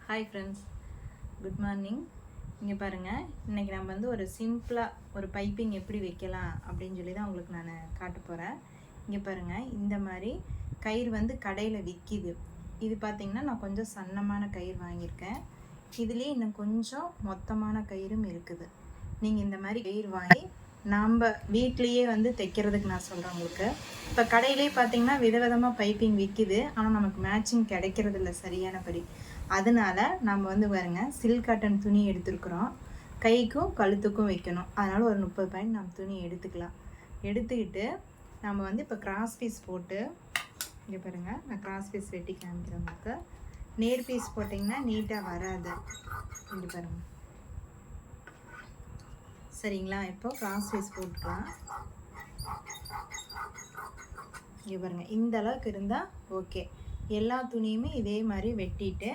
Hi friends, good morning. இங்கே பாருங்கள், இன்றைக்கி நம்ம வந்து ஒரு சிம்பிளாக ஒரு பைப்பிங் எப்படி வைக்கலாம் அப்படின்னு சொல்லி தான் உங்களுக்கு நான் காட்ட போகிறேன். இங்கே பாருங்கள், இந்த மாதிரி கயிறு வந்து கடையில் விற்கிது. இது பார்த்திங்கன்னா நான் கொஞ்சம் சன்னமான கயிறு வாங்கியிருக்கேன். இதுலேயே இன்னும் கொஞ்சம் மொத்தமான கயிறும் இருக்குது. நீங்கள் இந்த மாதிரி கயிறு வாங்கி நாம் வீட்லேயே வந்து தைக்கிறதுக்கு நான் சொல்கிறேன் உங்களுக்கு. இப்போ கடையிலே பார்த்திங்கன்னா விதவிதமாக பைப்பிங் விற்கிது, ஆனால் நமக்கு மேட்சிங் கிடைக்கிறது இல்லை சரியானபடி. அதனால நம்ம வந்து பாருங்க சில்க் காட்டன் துணி எடுத்துருக்குறோம். கைக்கும் கழுத்துக்கும் வைக்கணும். அதனால் ஒரு 30 பாயிண்ட் நம்ம துணி எடுத்துக்கலாம். எடுத்துக்கிட்டு நம்ம வந்து இப்போ கிராஸ் பீஸ் போட்டு, இங்கே பாருங்கள், நான் கிராஸ் பீஸ் வெட்டி காமிக்கிறேன் உங்களுக்கு. நேர் பீஸ் போட்டிங்கன்னா நீட்டாக வராது. இங்கே பாருங்கள், சரிங்களா? இப்போ கிராஸ் பீஸ் போட்டுக்கலாம். இங்கே பாருங்கள், இந்த அளவுக்கு இருந்தால் ஓகே. எல்லா துணியுமே இதே மாதிரி வெட்டிட்டு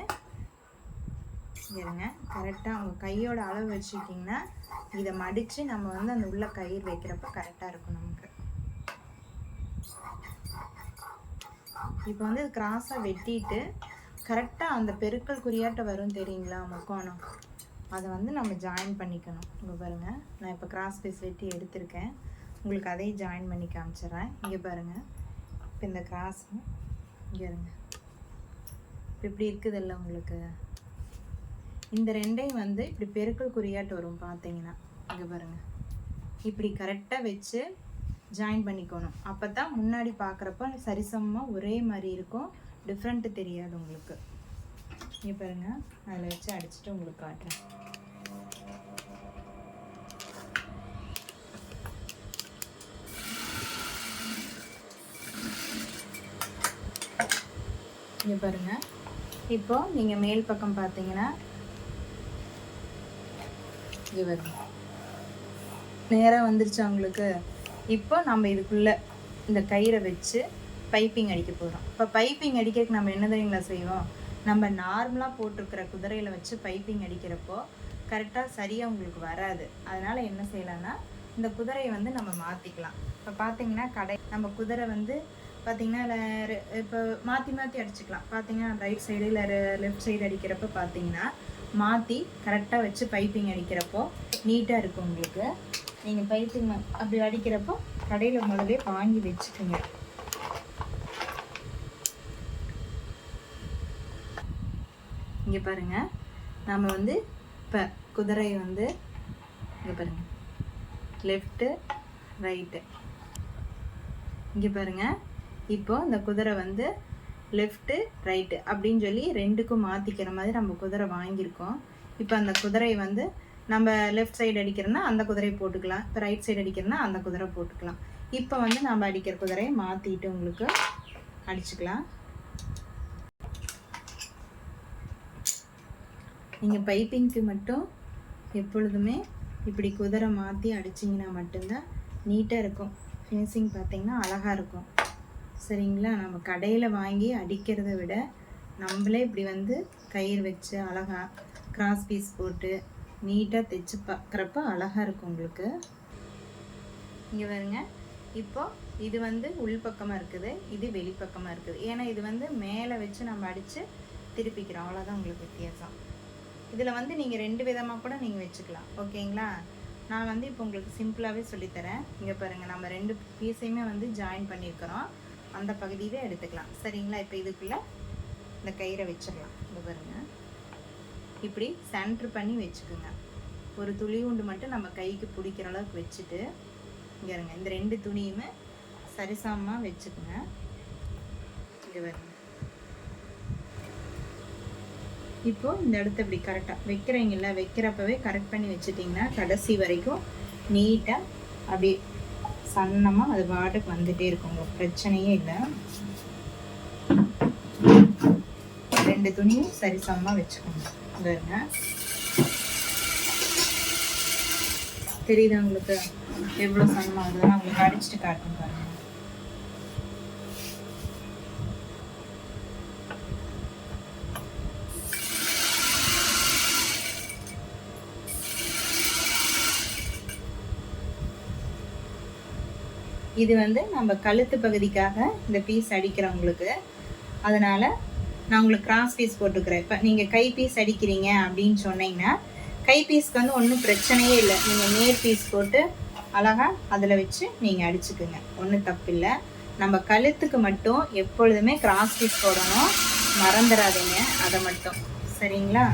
இருங்க. கரெக்டாக உங்கள் கையோட அளவு வச்சுக்கிட்டிங்கன்னா இதை மடித்து நம்ம வந்து அந்த உள்ள கயிறு வைக்கிறப்ப கரெக்டாக இருக்கும் நமக்கு. இப்போ வந்து கிராஸாக வெட்டிட்டு கரெக்டாக அந்த பெருக்கல் குறியாட்ட வரும் தெரியுங்களா, முக்கோணம், அதை வந்து நம்ம ஜாயின் பண்ணிக்கணும். இங்கே பாருங்கள், நான் இப்போ கிராஸ் பீஸ் வெட்டி எடுத்திருக்கேன். உங்களுக்கு அதையும் ஜாயின் பண்ணி காமிச்சிட்றேன். இங்கே பாருங்கள், இப்போ இந்த கிராஸ் இங்கே இருங்க, இப்போ இப்படி இருக்குதில்ல உங்களுக்கு. இந்த ரெண்டையும் வந்து இப்படி பெருக்கல் குறியாட்டு வரும் பார்த்தீங்கன்னா. இங்கே பாருங்கள், இப்படி கரெக்டாக வச்சு ஜாயின் பண்ணிக்கணும். அப்போ தான் முன்னாடி பார்க்குறப்ப சரிசமமாக ஒரே மாதிரி இருக்கும், டிஃப்ரெண்ட்டு தெரியாது உங்களுக்கு. இங்கே பாருங்கள், அதில் வச்சு அடிச்சுட்டு உங்களுக்கு காட்டுறேன். இங்கே பாருங்கள், இப்போ நீங்கள் மேல் பக்கம் பார்த்தீங்கன்னா இங்கே வருங்க, நேராக வந்துருச்சு உங்களுக்கு. இப்போ நம்ம இதுக்குள்ளே இந்த கயிறை வச்சு பைப்பிங் அடிக்க போகிறோம். இப்போ பைப்பிங் அடிக்கிறதுக்கு நம்ம என்ன தெரியுங்களா செய்வோம்? நம்ம நார்மலாக போட்டிருக்கிற குதிரையில் வச்சு பைப்பிங் அடிக்கிறப்போ கரெக்டாக சரியாக உங்களுக்கு வராது. அதனால் என்ன செய்யலாம்னா, இந்த குதிரையை வந்து நம்ம மாற்றிக்கலாம். இப்போ பார்த்தீங்கன்னா நம்ம குதிரை வந்து பார்த்திங்கன்னா இப்போ மாற்றி மாற்றி அடிச்சுக்கலாம். பார்த்தீங்கன்னா ரைட் சைடு இல்லை லெஃப்ட் சைடு அடிக்கிறப்ப பார்த்தீங்கன்னா மாற்றி கரெக்டாக வச்சு பைப்பிங் அடிக்கிறப்போ நீட்டாக இருக்கும் உங்களுக்கு. நீங்கள் பைப்பிங் அப்படி அடிக்கிறப்போ கடையில் முதலே வாங்கி வச்சுக்கோங்க. இங்கே பாருங்கள், நம்ம வந்து இப்போ குதிரை வந்து இங்கே பாருங்கள், லெஃப்ட்டு ரைட்டு. இங்கே பாருங்கள், இப்போ இந்த குதிரை வந்து லெஃப்ட்டு ரைட்டு அப்படின்னு சொல்லி ரெண்டுக்கும் மாற்றிக்கிற மாதிரி நம்ம குதிரை வாங்கியிருக்கோம். இப்போ அந்த குதிரையை வந்து நம்ம லெஃப்ட் சைடு அடிக்கிறோன்னா அந்த குதிரையை போட்டுக்கலாம், இப்போ ரைட் சைடு அடிக்கிறோன்னா அந்த குதிரை போட்டுக்கலாம். இப்போ வந்து நம்ம அடிக்கிற குதிரையை மாற்றிட்டு உங்களுக்கு அடிச்சுக்கலாம். நீங்கள் பைப்பிங்க்கு மட்டும் எப்பொழுதுமே இப்படி குதிரை மாற்றி அடிச்சிங்கன்னா மட்டும்தான் நீட்டாக இருக்கும். ஃபினிஷிங் பார்த்திங்கன்னா அழகாக இருக்கும், சரிங்களா? நம்ம கடையில் வாங்கி அடிக்கிறத விட நம்மளே இப்படி வந்து கயிறு வச்சு அழகாக கிராஸ் பீஸ் போட்டு நீட்டாக தைச்சு பார்க்குறப்ப அழகாக இருக்கும் உங்களுக்கு. இங்கே பாருங்க, இப்போ இது வந்து உள்பக்கமாக இருக்குது, இது வெளிப்பக்கமாக இருக்குது. ஏன்னா இது வந்து மேலே வச்சு நம்ம அடித்து திருப்பிக்கிறோம், அவ்வளோதான் உங்களுக்கு வித்தியாசம். இதில் வந்து நீங்கள் 2 விதமாக கூட நீங்கள் வச்சுக்கலாம், ஓகேங்களா? நான் வந்து இப்போ உங்களுக்கு சிம்பிளாகவே சொல்லித்தரேன். இங்கே பாருங்கள், நம்ம 2 பீஸையுமே வந்து ஜாயின் பண்ணியிருக்கிறோம், அந்த பகுதியவே எடுத்துக்கலாம், சரிங்களா? இப்போ இதுக்குள்ளே இந்த கயிறை வச்சிடலாம். இங்கே பாருங்கள், இப்படி சென்ட்ரு பண்ணி வச்சுக்கோங்க. ஒரு துளி உண்டு மட்டும் நம்ம கைக்கு பிடிக்கிற அளவுக்கு வச்சுட்டு இங்கே இருங்க, இந்த 2 துணியுமே சரிசமமாக வச்சுக்கோங்க. இங்கே பாருங்க, இப்போது இந்த இடத்த இப்படி கரெக்டாக வைக்கிறீங்கள, வைக்கிறப்பவே கரெக்ட் பண்ணி வச்சுட்டிங்கன்னா கடைசி வரைக்கும் நீட்டாக அப்படி சன்னமாக அது பாட்டுக்கு வந்துட்டே இருக்கும், உங்களுக்கு பிரச்சனையே இல்லை. 2 துணியும் சரிசமமாக வச்சுக்கோங்க. பாருங்க, தெரியுது உங்களுக்கு எவ்வளோ சன்னமாக இருக்குதுன்னா? உங்களுக்கு அடிச்சுட்டு காட்டுங்க பாருங்க. இது வந்து நம்ம கழுத்து பகுதிக்காக இந்த பீஸ் அடிக்கிறவங்களுக்கு, அதனால் நான் உங்களுக்கு கிராஸ் பீஸ் போட்டுக்கிறேன். இப்போ நீங்கள் கை பீஸ் அடிக்கிறீங்க அப்படின்னு சொன்னீங்கன்னா கை பீஸ்க்கு வந்து ஒன்றும் பிரச்சனையே இல்லை. நீங்கள் நேர் பீஸ் போட்டு அழகாக அதில் வச்சு நீங்கள் அடிச்சுக்குங்க, ஒன்றும் தப்பில்லை. நம்ம கழுத்துக்கு மட்டும் எப்பொழுதுமே கிராஸ் பீஸ் போடணும், மறந்துடாதீங்க அதை மட்டும், சரிங்களா?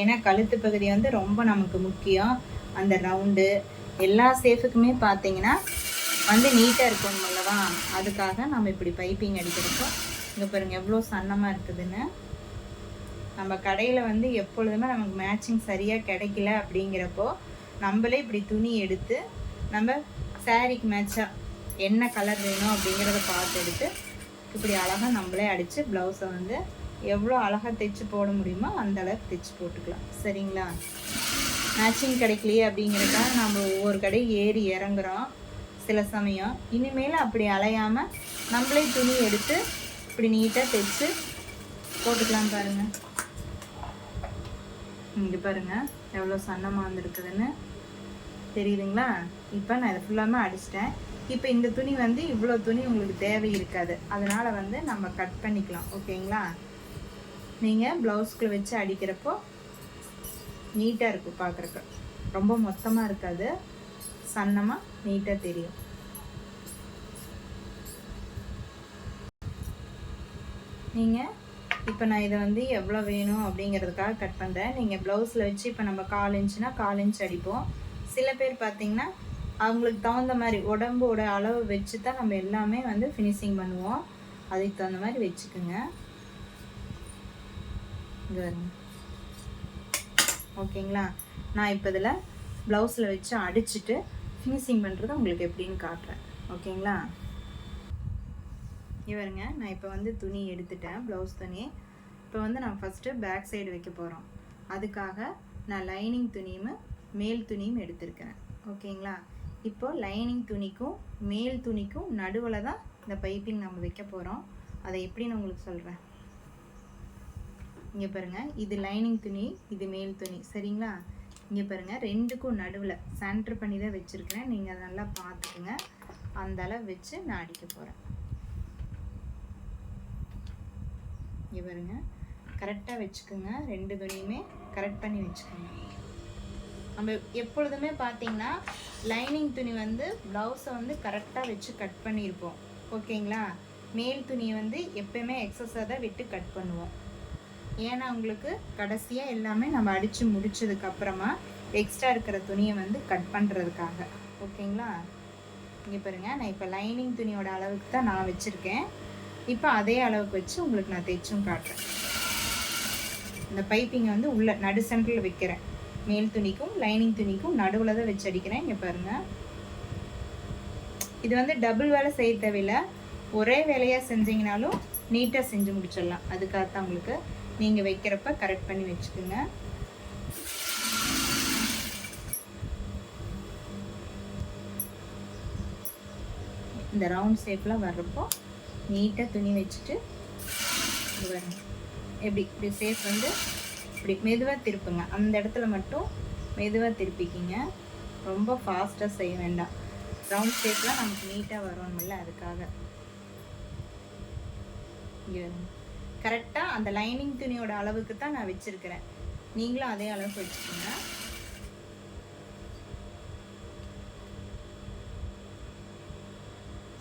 ஏன்னா கழுத்து பகுதி வந்து ரொம்ப நமக்கு முக்கியம். அந்த ரவுண்டு எல்லா சேஃபுக்குமே பார்த்தீங்கன்னா வந்து நீட்டாக இருக்கணும் அல்லவா, அதுக்காக நம்ம இப்படி பைப்பிங் அடிக்கிறப்போ இங்கே பாருங்கள் எவ்வளோ சன்னமாக இருக்குதுன்னு. நம்ம கடையில் வந்து எப்பொழுதுமே நமக்கு மேட்சிங் சரியாக கிடைக்கல அப்படிங்கிறப்போ நம்மளே இப்படி துணி எடுத்து நம்ம சாரீக்கு மேட்சாக என்ன கலர் வேணும் அப்படிங்கிறத பார்த்து எடுத்து இப்படி அழகாக நம்மளே அடித்து ப்ளவுஸை வந்து எவ்வளோ அழகாக தைச்சி போட முடியுமோ அந்த அளவுக்கு தைச்சி போட்டுக்கலாம், சரிங்களா? மேட்சிங் கிடைக்கலையே அப்படிங்கிறதுக்காக நம்ம ஒவ்வொரு கடை ஏறி இறங்குறோம் சில சமயம். இனிமேல் அப்படி அலையாமல் நம்மளே துணி எடுத்து இப்படி நீட்டாக தைச்சி போட்டுக்கலாம். பாருங்கள், இங்கே பாருங்கள் எவ்வளோ சன்னமாக வந்துருக்குதுன்னு தெரியுதுங்களா? இப்போ நான் இதை ஃபுல்லாமே அடிச்சிட்டேன். இப்போ இந்த துணி வந்து இவ்வளோ துணி உங்களுக்கு தேவை இருக்காது, அதனால் வந்து நம்ம கட் பண்ணிக்கலாம், ஓகேங்களா? நீங்கள் ப்ளவுஸ்குள்ளே வச்சு அடிக்கிறப்போ நீட்டாக இருக்கும் பார்க்குறக்கு, ரொம்ப மொத்தமாக இருக்காது, சன்னமாக நீட்டாக தெரியும். நீங்கள் இப்போ நான் இதை வந்து எவ்வளோ வேணும் அப்படிங்கிறதுக்காக கட் பண்ணுறேன். நீங்கள் ப்ளவுஸில் வச்சு இப்போ நம்ம 1/4 இன்ச்சுனா 1/4 இன்ச் அடிப்போம். சில பேர் பார்த்திங்கன்னா அவங்களுக்கு தகுந்த மாதிரி உடம்போட அளவு வச்சு தான் நம்ம எல்லாமே வந்து ஃபினிஷிங் பண்ணுவோம். அதுக்கு தகுந்த மாதிரி வச்சுக்கோங்க. இங்கே வருங்க, ஓகேங்களா? நான் இப்போ இதில் ப்ளவுஸில் வச்சு அடிச்சுட்டு ஃபினிஷிங் பண்ணுறது உங்களுக்கு எப்படின்னு காட்டுறேன், ஓகேங்களா? இவருங்க நான் இப்போ வந்து துணி எடுத்துட்டேன், ப்ளவுஸ் துணி. இப்போ வந்து நான் ஃபஸ்ட்டு பேக் சைடு வைக்க போகிறோம். அதுக்காக நான் லைனிங் துணியும் மேல் துணியும் எடுத்திருக்கிறேன், ஓகேங்களா? இப்போது லைனிங் துணிக்கும் மேல் துணிக்கும் நடுவில் தான் இந்த பைப்பிங் நம்ம வைக்க போகிறோம். அதை எப்படின்னு உங்களுக்கு சொல்கிறேன். இங்கே பாருங்கள், இது லைனிங் துணி, இது மேல் துணி, சரிங்களா? இங்கே பாருங்கள், ரெண்டுக்கும் நடுவில் சென்டர் பண்ணி தான் வச்சுருக்கிறேன். நீங்கள் அதை நல்லா பார்த்துக்குங்க. அந்த அளவு வச்சு நான் அடிக்க போகிறேன். இங்கே பாருங்க, கரெக்டாக வச்சுக்கோங்க. ரெண்டு துணியுமே கரெக்ட் பண்ணி வச்சுக்கோங்க. நம்ம எப்பொழுதுமே பார்த்தீங்கன்னா லைனிங் துணி வந்து ப்ளவுஸை வந்து கரெக்டாக வச்சு கட் பண்ணியிருப்போம், ஓகேங்களா? மேல் துணியை வந்து எப்போயுமே எக்ஸஸாக தான் விட்டு கட் பண்ணுவோம். ஏன்னா உங்களுக்கு கடைசியாக எல்லாமே நம்ம அடித்து முடிச்சதுக்கப்புறமா எக்ஸ்ட்ரா இருக்கிற துணியை வந்து கட் பண்ணுறதுக்காக, ஓகேங்களா? இங்கே பாருங்கள், நான் இப்போ லைனிங் துணியோட அளவுக்கு தான் நான் வச்சுருக்கேன். இப்போ அதே அளவுக்கு வச்சு உங்களுக்கு நான் தைச்சும் காட்டுறேன். இந்த பைப்பிங்கை வந்து உள்ள நடு சென்டரில் வைக்கிறேன். மேல் துணிக்கும் லைனிங் துணிக்கும் நடுவில் தான் வச்சு அடிக்கிறேன். இங்கே பாருங்கள், இது வந்து டபுள் வேலை செய்ய தேவையில்லை, ஒரே வேலையாக செஞ்சிங்கனாலும் நீட்டாக செஞ்சு முடிச்சிடலாம். அதுக்காகத்தான் உங்களுக்கு நீங்கள் வைக்கிறப்ப கரெக்ட் பண்ணி வச்சுக்கோங்க. இந்த ரவுண்ட் ஷேப்லாம் வர்றப்போ நீட்டாக துணி வச்சுட்டு எப்படி இப்படி ஷேப் வந்து இப்படி மெதுவாக திருப்புங்க. அந்த இடத்துல மட்டும் மெதுவாக திருப்பிக்கிங்க, ரொம்ப ஃபாஸ்ட்டாக செய்ய வேண்டாம். ரவுண்ட் ஷேப்லாம் நமக்கு நீட்டாக வரும்ல, அதுக்காக. இங்கே கரெக்டாக அந்த லைனிங் துணியோட அளவுக்கு தான் நான் வச்சுருக்கிறேன். நீங்களும் அதே அளவுக்கு வச்சுக்கோங்க.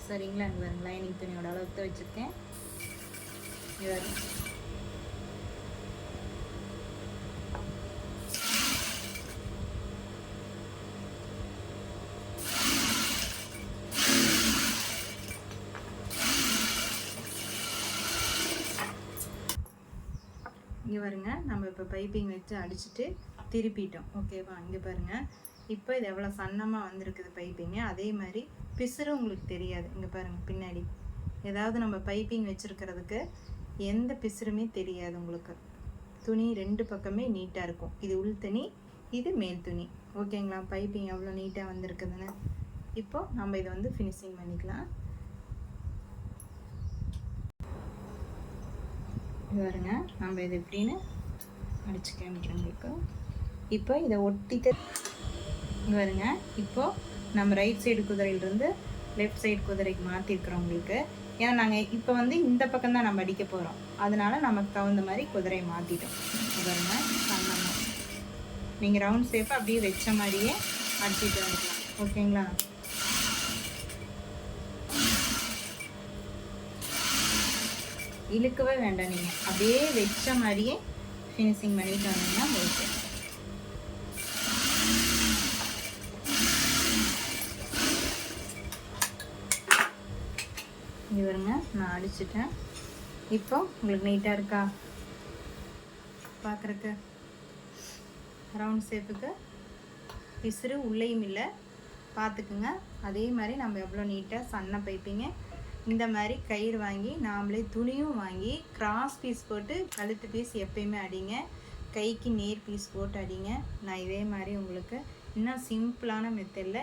சரிங்களா? இங்கே பாருங்க, லைனிங் துணியோட அளவுக்கு தான் வச்சுருக்கேன். இங்கே பாருங்க, இங்கே பாருங்க, நம்ம இப்போ பைப்பிங் வச்சு அடிச்சுட்டு திருப்பிட்டோம், ஓகேவா? இங்கே பாருங்கள், இப்போ இது எவ்வளோ சன்னமாக வந்திருக்குது பைப்பிங்கு. அதே மாதிரி பிசுறு உங்களுக்கு தெரியாது. இங்கே பாருங்கள், பின்னாடி ஏதாவது நம்ம பைப்பிங் வச்சுருக்கிறதுக்கு எந்த பிசுறுமே தெரியாது உங்களுக்கு. துணி ரெண்டு பக்கமே நீட்டாக இருக்கும். இது உள் துணி, இது மேல் துணி, ஓகேங்களா? பைப்பிங் எவ்வளோ நீட்டாக வந்திருக்குதுன்னு. இப்போது நம்ம இதை வந்து ஃபினிஷிங் பண்ணிக்கலாம். இது பாருங்க, நம்ம இது எப்படின்னு அடிச்சு காமிக்கிறேன் உங்களுக்கு. இப்போ இதை ஒட்டிட்டு பாருங்க, இப்போது நம்ம ரைட் சைடு குதிரையிலிருந்து லெஃப்ட் சைடு குதிரைக்கு மாற்றிருக்கிறோம். உங்களுக்கு ஏன்னா நாங்கள் இப்போ வந்து இந்த பக்கம் தான் நம்ம அடிக்க போகிறோம், அதனால நமக்கு தகுந்த மாதிரி குதிரையை மாற்றிட்டோம். பாருங்க பண்ணணும். நீங்கள் ரவுண்ட் ஷேப்பை அப்படியே வச்ச மாதிரியே அடிச்சுட்டு வந்துக்கலாம். ஓகேங்களா? இழுக்கவே வேண்டாம், நீங்கள் அப்படியே வச்ச மாதிரியே ஃபினிஷிங் பண்ணிட்டு வந்தீங்கன்னா ஓகே. இங்கே வருங்க, நான் அடிச்சிட்டேன். இப்போ உங்களுக்கு நீட்டாக இருக்கா பார்க்குறக்கு? ரவுண்ட் ஷேப்புக்கு பிசுறு உள்ளேயும் இல்லை, பார்த்துக்குங்க. அதே மாதிரி நம்ம எவ்வளோ நீட்டாக சன்ன பைப்பிங்க இந்த மாதிரி கயிறு வாங்கி நாமளே துணியும் வாங்கி கிராஸ் பீஸ் போட்டு கழுத்து பீஸ் எப்பயுமே அடிங்க, கைக்கு நேர் பீஸ் போட்டு அடிங்க. நான் இதே மாதிரி உங்களுக்கு இன்னும் சிம்பிளான மெத்தடில்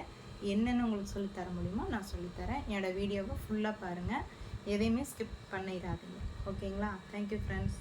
என்னென்னு உங்களுக்கு சொல்லித்தர முடியுமோ நான் சொல்லித்தரேன். என்னோடய வீடியோவை ஃபுல்லாக பாருங்கள், எதையுமே ஸ்கிப் பண்ணிடாதீங்க. ஓகேங்களா? Thank you friends.